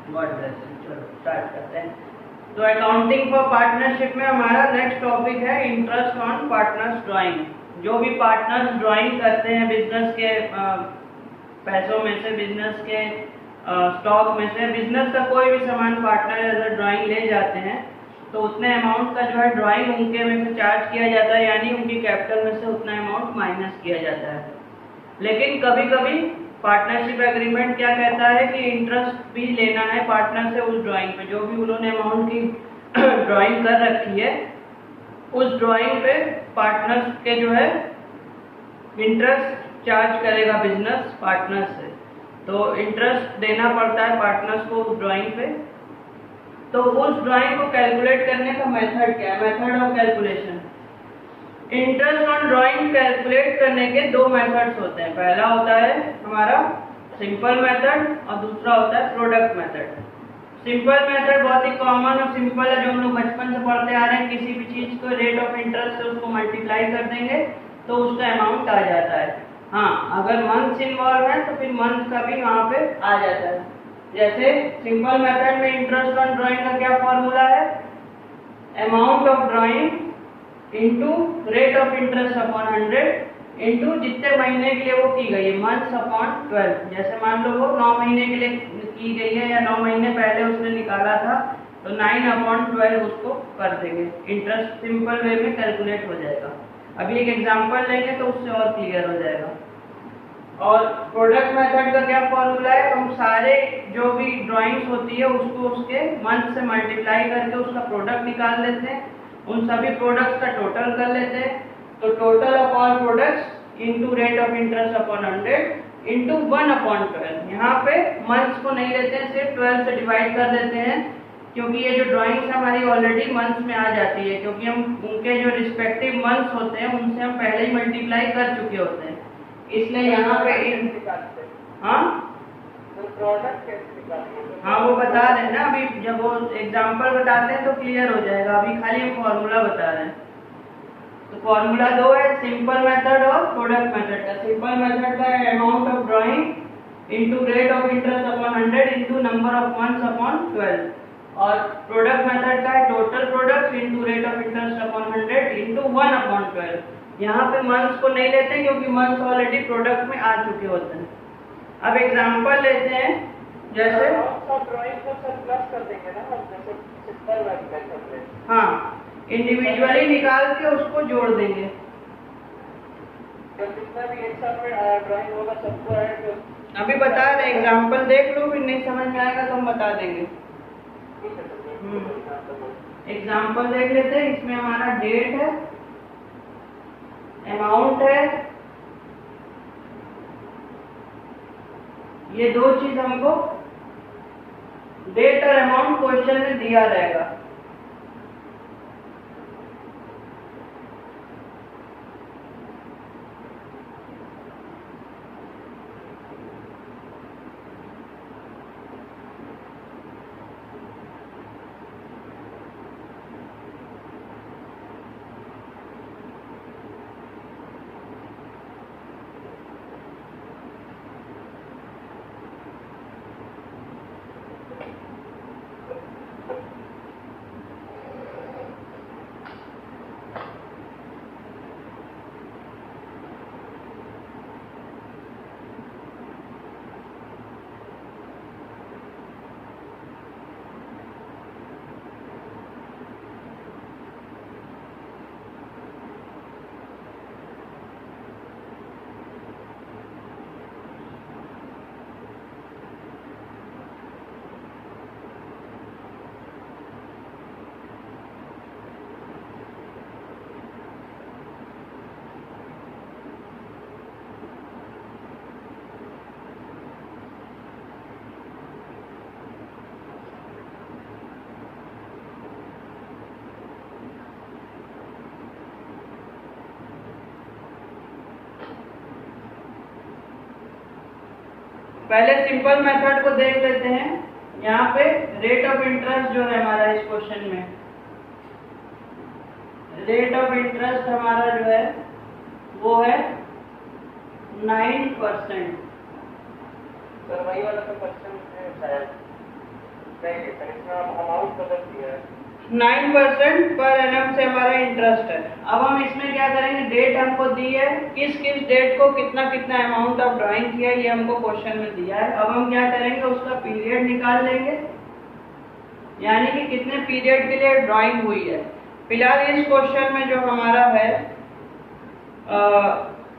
God bless you. चलो start करते हैं। तो अकाउंटिंग फॉर पार्टनरशिप में हमारा नेक्स्ट टॉपिक है इंटरेस्ट ऑन पार्टनर्स ड्राइंग। जो भी पार्टनर्स ड्राइंग करते हैं बिजनेस के पैसों में से, बिजनेस के स्टॉक में से, बिजनेस का कोई भी सामान पार्टनर अगर ड्राइंग ले जाते हैं तो उतने अमाउंट का जो है ड्राइंग उनके में से चार्ज किया जाता है, यानी उनकी कैपिटल में से उतना अमाउंट माइनस किया जाता है। लेकिन कभी कभी पार्टनरशिप एग्रीमेंट क्या कहता है कि इंटरेस्ट भी लेना है पार्टनर से उस ड्राइंग पे, जो भी उन्होंने अमाउंट की ड्राइंग कर रखी है उस ड्राइंग पे पार्टनर्स के जो है इंटरेस्ट चार्ज करेगा बिजनेस पार्टनर से। तो इंटरेस्ट देना पड़ता है पार्टनर्स को उस ड्राइंग पे। तो उस ड्राइंग को कैलकुलेट करने का मेथड क्या है, method of calculation. Interest on drawing calculate करने के दो मेथड्स होते हैं। पहला होता है हमारा सिंपल मेथड और दूसरा होता है प्रोडक्ट मेथड। सिंपल मेथड बहुत ही कॉमन और सिंपल है, जो हम लोग बचपन से पढ़ते आ रहे हैं। किसी भी चीज को रेट ऑफ इंटरेस्ट से उसको मल्टीप्लाई कर देंगे तो उसका अमाउंट आ जाता है। हाँ, अगर मंथ्स इन्वॉल्व है तो फिर मंथ का भी वहाँ पे आ जाता है। जैसे सिंपल मेथड में इंटरेस्ट ऑन ड्राइंग का क्या फॉर्मूला है, amount of drawing into rate of interest upon 100 into जितने महीने के लिए वो की गई है, मंथ्स अपॉन 12। जैसे मान लो वो 9 महीने के लिए की गई है या 9 महीने पहले उसने निकाला था तो 9/12 उसको कर देंगे। इंटरेस्ट सिंपल वे में कैलकुलेट हो जाएगा। अभी एक एग्जांपल लेंगे तो उससे और क्लियर हो जाएगा। और प्रोडक्ट मेथड का क्या फॉर्मूला है, हम सारे जो भी ड्राइंग्स होती है उसको उसके मंथ से मल्टीप्लाई करके उसका प्रोडक्ट निकाल लेते हैं, उन सभी प्रोडक्ट्स का टोटल कर लेते हैं। तो total of all products into rate of interest upon 100 into 1/12। यहाँ पे मंथ्स को नहीं लेते हैं, सिर्फ 12 से डिवाइड कर देते हैं, क्योंकि ये जो ड्राइंग्स हमारी ऑलरेडी मंथ्स में आ जाती है, क्योंकि हम उनके जो रिस्पेक्टिव मंथ्स होते हैं उनसे हम पहले ही मल्टीप्लाई कर चुके होते हैं। इसलिए यहाँ पे हाँ वो बता रहे हैं ना, अभी जब वो एग्जाम्पल बताते हैं तो क्लियर हो जाएगा। अभी खाली हम फॉर्मूला बता रहे हैं। तो फॉर्मूला दो है, सिंपल मेथड और प्रोडक्ट मेथड का। सिंपल मेथड का है amount of drawing into rate of interest upon 100 into number of months upon 12। और प्रोडक्ट मेथड का है total product into rate of interest upon 100 into 1/12। यहाँ पे मंथ्स को नहीं लेते क्योंकि मंथ्स ऑलरेडी प्रोडक्ट में आ चुके होते हैं। अब एग्जांपल लेते हैं, जैसे हाँ इंडिविजुअली निकाल के उसको जोड़ देंगे। जितना भी एक साथ में ड्राइंग होगा सबको ऐड अभी बता रहे, एग्जांपल देख लो, फिर नहीं समझ में आएगा तो हम बता देंगे। एग्जांपल देख लेते हैं। इसमें हमारा डेट है, अमाउंट है, ये दो चीज हमको डेट और अमाउंट क्वेश्चन में दिया रहेगा। पहले सिंपल मेथड को देख लेते हैं। यहाँ पे रेट ऑफ इंटरेस्ट जो है हमारा इस क्वेश्चन में, रेट ऑफ इंटरेस्ट हमारा जो है वो है 9%। सर वही वाला तो क्वेश्चन है शायद। 9% पर एनम से हमारा इंटरेस्ट है। अब हम इसमें क्या करेंगे, डेट हमको दी है, किस किस डेट को कितना कितना अमाउंट ऑफ ड्राइंग किया ये हमको क्वेश्चन में दिया है। अब हम क्या करेंगे, उसका पीरियड निकाल लेंगे, यानी कि कितने पीरियड के लिए ड्राइंग हुई है। फिलहाल इस क्वेश्चन में जो हमारा है,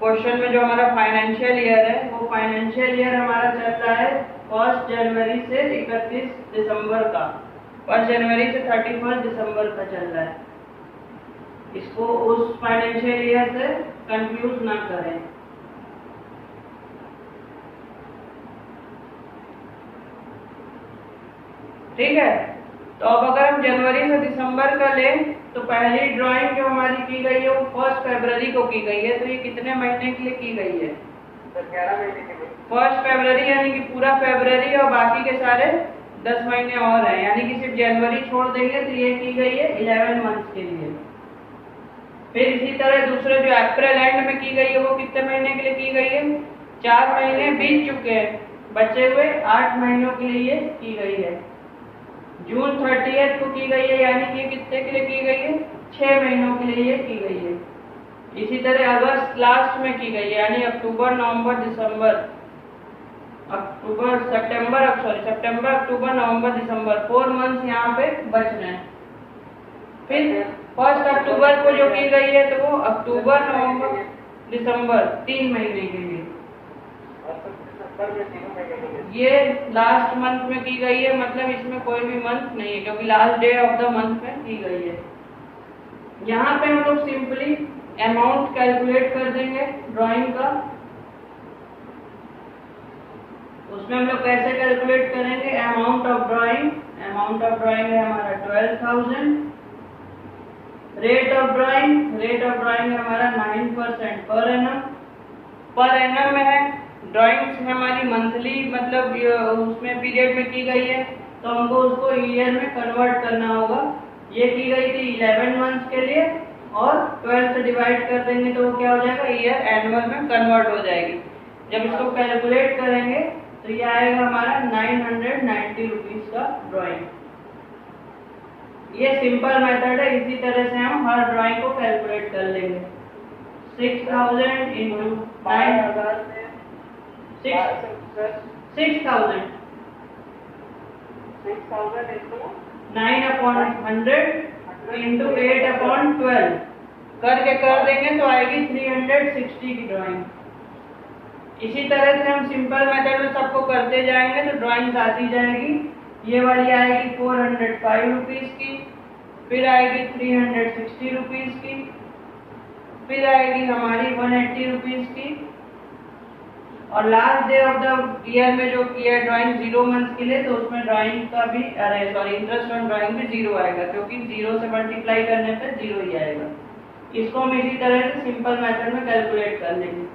क्वेश्चन में जो हमारा फाइनेंशियल ईयर है, वो फाइनेंशियल ईयर हमारा चल रहा है 1 जनवरी से 31 दिसंबर का, 1 जनवरी से 31 दिसंबर का चल रहा है। इसको उस फाइनेंशियल ईयर से कंफ्यूज ना करें। ठीक है, तो अब अगर हम जनवरी से दिसंबर का लें तो पहली ड्राइंग जो हमारी की गई है वो 1 फरवरी को की गई है। तो ये कितने महीने के लिए की गई है? 11 महीने के लिए। 1 फरवरी यानी कि पूरा फरवरी और बाकी के सारे 10 महीने और हैं, यानी कि सिर्फ जनवरी छोड़ देंगे तो ये की गई है 11 मंथ्स के लिए। फिर इसी तरह दूसरे जो अप्रैल एंड में की गई है वो कितने महीने के लिए की गई है? 4 महीने बीत चुके हैं, बचे हुए 8 महीनों के लिए की गई है। जून 30 को की गई है, यानी कि कितने के लिए की गई है? 6 महीनों के लिए की गई है। इसी तरह अगस्त लास्ट में की गई है, यानी अक्टूबर नवंबर दिसंबर, सितंबर अक्टूबर नवंबर दिसंबर, 4 मंथ्स यहाँ पे बच रहे हैं। फिर 1 अक्टूबर को जो की गई है तो वो अक्टूबर नवंबर दिसंबर 3 महीने के लिए। ये लास्ट मंथ में की गई है, मतलब इसमें कोई भी मंथ नहीं है क्योंकि last day of the month में की गई है। यहाँ पे हम लोग सिंपली अमाउंट कैलकुलेट कर देंगे ड्राइंग का। उसमें हम लोग कैसे कैलकुलेट करेंगे? अमाउंट ऑफ ड्राइंग है हमारा 12,000। रेट ऑफ ड्राइंग है हमारा 9% पर एनम में है। ड्राइंग्स हमारी मंथली मतलब उसमें पीरियड में की गई है, तो हमको उसको ईयर में कन्वर्ट करना होगा। ये की गई थी 11 मंथ्स के लिए और 12 से डिवाइड कर देंगे तो वो क्या हो जाएगा? ईयर एनुअल में कन्वर्ट हो जाएगी। जब इसको कैलकुलेट करेंगे तो ये आएगा हमारा 990 रुपीज का ड्राइंग। ये सिंपल मेथड है, इसी तरह से हम हर ड्राइंग को कैलकुलेट कर लेंगे। 6,000 इंटू 9,000 6,000 into 9/100 इंटू 8/12 करके कर देंगे तो आएगी 360 की ड्राइंग। इसी तरह से हम सिंपल मेथड में सबको करते जाएंगे तो ड्राइंग आती जाएगी। ये वाली आएगी 405 रुपीज की, फिर आएगी 360 रुपीज की, फिर आएगी हमारी 180 रुपीज की, और last day of the year में जो किया ड्राइंग 0 मंथ के लिए तो उसमें ड्राइंग का भी इंटरेस्ट ऑन ड्राइंग भी 0 आएगा, क्योंकि 0 से मल्टीप्लाई करने पे 0 ही आएगा। इसको हम इसी तरह से सिंपल मेथड में कैलकुलेट कर लेंगे।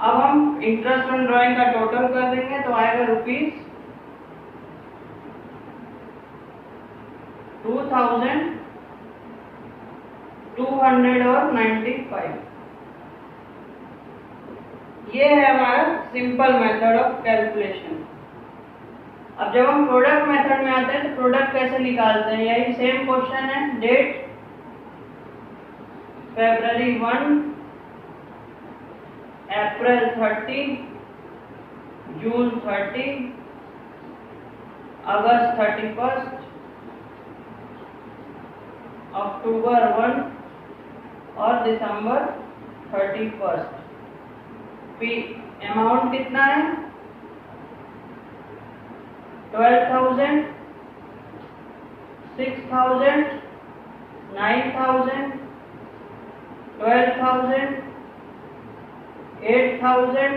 अब हम इंटरेस्ट ऑन ड्राइंग का टोटल कर देंगे तो आएगा रुपीज 2,295। ये है हमारा सिंपल मेथड ऑफ कैलकुलेशन। अब जब हम प्रोडक्ट मेथड में आते हैं तो प्रोडक्ट कैसे निकालते हैं? यही सेम क्वेश्चन है। Date February 1, April 30, June 30, August 31, October 1 और December 31। अमाउंट कितना है? 12,000, 6,000, 9,000, 12,000, 8,000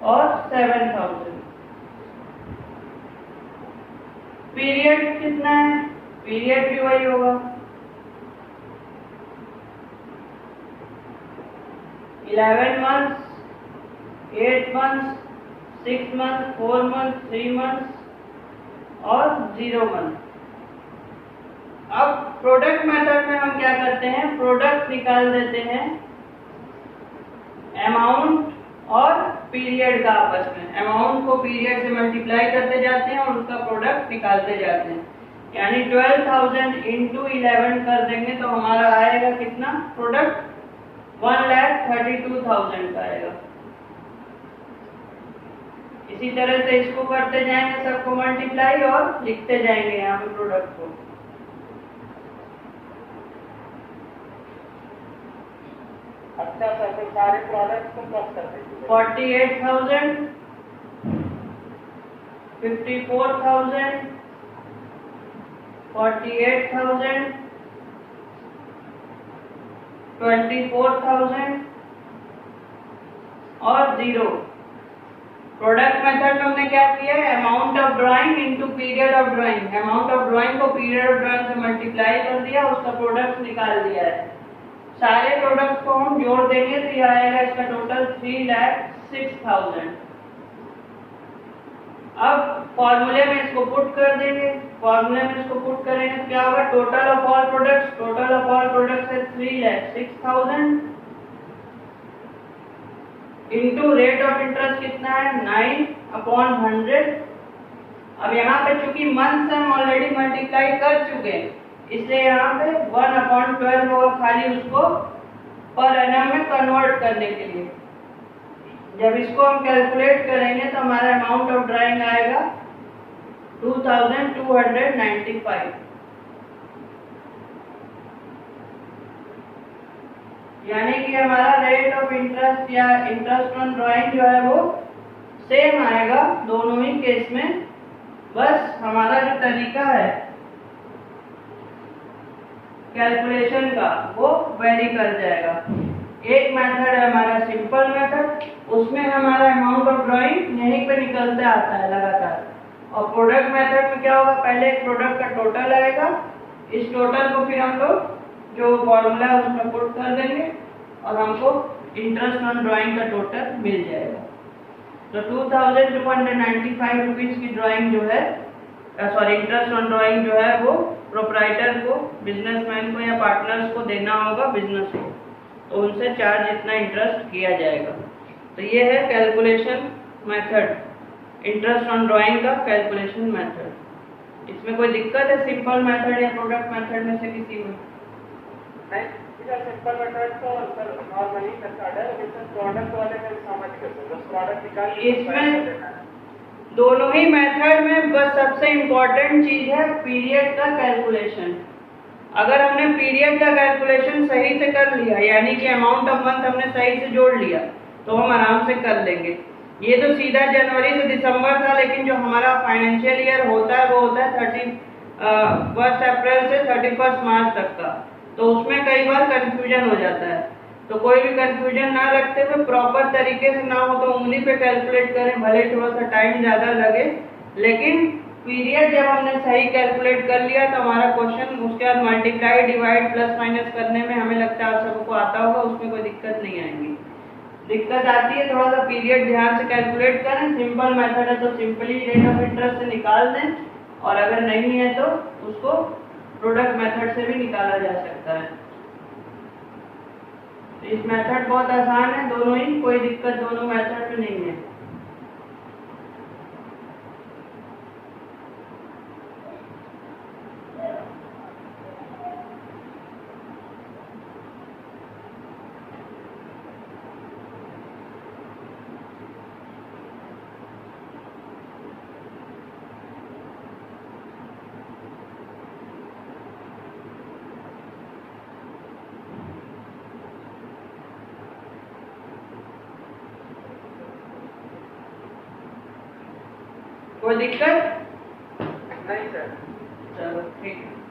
और 7,000। पीरियड कितना है? पीरियड भी वही होगा, 11 months, 8 months, 6 month, 4 month, 3 month और 0 मंथ। अब प्रोडक्ट मेथड में हम क्या करते हैं? प्रोडक्ट निकाल देते हैं अमाउंट और पीरियड का आपस में, अमाउंट को पीरियड से मल्टीप्लाई करते जाते हैं और उसका प्रोडक्ट निकालते जाते हैं। यानी 12,000 इंटू 11 कर देंगे तो हमारा आएगा कितना प्रोडक्ट, 1,32,000 का आएगा। इसी तरह से इसको करते जाएंगे, सबको मल्टीप्लाई और लिखते जाएंगे यहाँ पे प्रोडक्ट को। अच्छा सर, तो सारे प्रोडक्ट को कब कर देंगे? 48,000, 54,000, 48,000, 24,000 और 0। प्रोडक्ट मेथड में हमने क्या किया है, amount of drawing into period of drawing, amount of drawing को पीरियड ऑफ ड्राइंग से मल्टीप्लाई कर दिया, उसका प्रोडक्ट निकाल दिया है। सारे प्रोडक्ट्स को हम जोड़ देंगे तो यह आएगा इसका टोटल 3,06,000। अब फॉर्मूले में इसको पुट कर देंगे, फॉर्मूले में इसको पुट करेंगे तो क्या होगा, total of all products, total of all products है 3,06,000 इनटू रेट ऑफ इंटरेस्ट कितना है 9/100। अब यहाँ पे चूंकि मंथ से हम ऑलरेडी मल्टीप्लाई कर चुके हैं इसलिए यहाँ पे 1/12 होगा, खाली उसको पर एनम में कन्वर्ट करने के लिए। जब इसको हम कैलकुलेट करेंगे तो हमारा अमाउंट ऑफ ड्राइंग आएगा 2,295। यानी कि हमारा रेट ऑफ इंटरेस्ट या इंटरेस्ट ऑन ड्राइंग जो है वो सेम आएगा दोनों ही केस में, बस हमारा जो तरीका है कैलकुलेशन का वो वेरी कर जाएगा। एक मेथड है हमारा सिंपल मेथड, उसमें हमारा अमाउंट ऑफ ड्राइंग यहीं पे निकलते आता है लगातार। और प्रोडक्ट मेथड में क्या होगा, पहले एक प्रोडक्ट का टोटल आएगा, इस टोटल को फिर हम लोग जो फॉर्मूला है उसमें पुट कर देंगे और हमको इंटरेस्ट ऑन ड्राइंग का टोटल मिल जाएगा। तो 2,295 रुपीज की ड्राइंग जो है, सॉरी इंटरेस्ट ऑन ड्राइंग जो है वो प्रोप्राइटर को, बिजनेसमैन को या पार्टनर्स को देना होगा बिजनेस को, तो उनसे चार्ज इतना इंटरेस्ट किया जाएगा। तो ये है calculation method, interest on drawing का कैलकुलेशन मेथड। इसमें कोई दिक्कत है सिंपल मेथड या प्रोडक्ट मेथड में से किसी में? नहीं, सिंपल मेथड तो सर नॉर्मली मेथड है, लेकिन प्रोडक्ट वाले में समझ के तो प्रोडक्ट निकाल इसमें दोनों ही मेथड में बस सबसे इम्पोर्टेंट चीज है पीरियड का कैलकुलेशन। अगर हमने पीरियड का कैलकुलेशन सही से कर लिया, यानी कि अमाउंट ऑफ मंथ हमने सही से जोड़ लिया, तो हम आराम से कर लेंगे। ये तो सीधा जनवरी से दिसंबर था, लेकिन जो हमारा फाइनेंशियल ईयर होता है वो होता है 31 अप्रैल से 31 मार्च तक का, तो उसमें कई बार कंफ्यूजन हो जाता है। तो कोई भी कंफ्यूजन ना रखते हुए प्रॉपर तरीके से ना हो तो उंगली पे कैलकुलेट करें, भले थोड़ा सा टाइम ज़्यादा लगे, लेकिन पीरियड जब हमने सही कैलकुलेट कर लिया तो हमारा क्वेश्चन उसके बाद मल्टीप्लाई, डिवाइड, प्लस माइनस करने में हमें लगता है आप सबको आता होगा, उसमें कोई दिक्कत नहीं आएगी। दिक्कत आती है थोड़ा सा पीरियड ध्यान से कैलकुलेट करें, सिंपल मेथड है तो सिंपली रेट ऑफ इंटरेस्ट से निकाल दें, और अगर नहीं है तो उसको प्रोडक्ट मेथड से भी निकाला जा सकता है। इस मेथड बहुत आसान है, दोनों ही, कोई दिक्कत दोनों मेथड में नहीं है। कोई दिक्कत नहीं सर। चलो ठीक है।